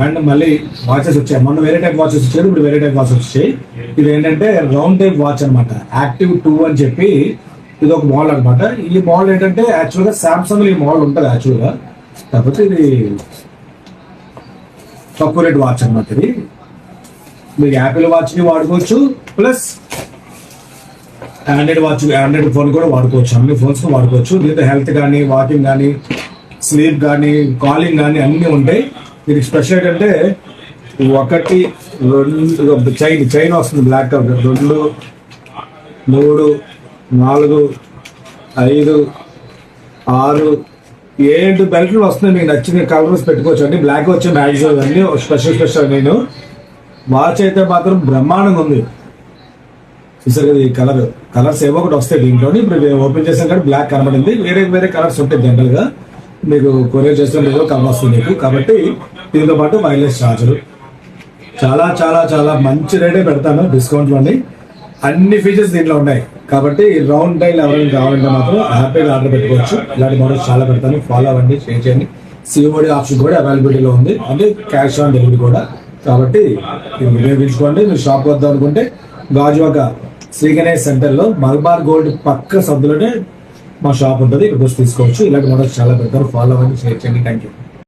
And మళ్ళీ watches వచ్చాయి. మొన్న వేరే టైప్ వాచెస్ వచ్చాయి, ఇప్పుడు వేరే టైప్ వాచెస్ వచ్చాయి. ఇది ఏంటంటే రౌండ్ టైప్ వాచ్ అనమాట, యాక్టివ్ 2 అని చెప్పి ఇది ఒక మోడల్ అనమాట. ఈ మోడల్ ఏంటంటే యాక్చువల్గా సామ్సంగ్ ఈ మోడల్ ఉంటుంది యాక్చువల్గా, కాకపోతే ఇది తక్కువ రేట్ వాచ్ అనమాట. ఇది మీరు యాపిల్ వాచ్ని వాడుకోవచ్చు, ప్లస్ ఆండ్రాయిడ్ ఫోన్ కూడా వాడుకోవచ్చు, అన్ని ఫోన్స్ వాడుకోవచ్చు. దీంతో హెల్త్ కానీ, వాకింగ్ కానీ, స్లీప్ కానీ, కాలింగ్ కానీ అన్నీ ఉంటాయి. దీనికి స్పెషల్ ఏంటంటే 1, 2 చైన్ వస్తుంది బ్లాక్ కలర్, 2, 3, 4, 5, 6, 7 బెల్ట్లు వస్తున్నాయి. మీకు నచ్చిన కలర్స్ పెట్టుకోవచ్చు అండి. బ్లాక్ వచ్చే మ్యాగ్జిన్ అన్ని స్పెషల్. నేను వాచ్ అయితే మాత్రం బ్రహ్మాండంగా ఉంది. చూసారు కదా, ఈ కలర్స్ ఏవో ఒకటి వస్తాయి దీంట్లో. ఇప్పుడు ఓపెన్ చేసాం కానీ బ్లాక్ కనబడింది. వేరే కలర్స్ ఉంటాయి జనరల్ గా, మీకు కొరియర్ చేస్తే ఏదో కలర్ వస్తుంది మీకు. కాబట్టి దీంతో పాటు వైర్లెస్ ఛార్జర్ చాలా చాలా చాలా మంచి రేటే పెడతాను డిస్కౌంట్లోని. అన్ని ఫీచర్స్ దీంట్లో ఉన్నాయి. కాబట్టి రౌండ్ టైల్ ఎవరైనా కావాలంటే మాత్రం హ్యాపీగా ఆర్డర్ పెట్టుకోవచ్చు. ఇలాంటి మోడల్స్ చాలా పెడతాను. ఫాలో అవ్వండి, షేర్ చేయండి. సిఓడి ఆప్షన్ కూడా అవైలబిలిటీలో ఉంది, అంటే క్యాష్ ఆన్ డెలివరీ కూడా. కాబట్టి ఉపయోగించుకోండి. మీరు షాప్ వద్దాం అనుకుంటే గాజువాక శ్రీ గణేష్ సెంటర్లో మల్బార్ గోల్డ్ పక్క సద్దులోనే మా షాప్ ఉంటుంది. ఇక్కడ తీసుకోవచ్చు. ఇలాంటి మోడల్స్ చాలా పెడతారు. ఫాలో అవ్వండి, షేర్ చేయండి. Thank you.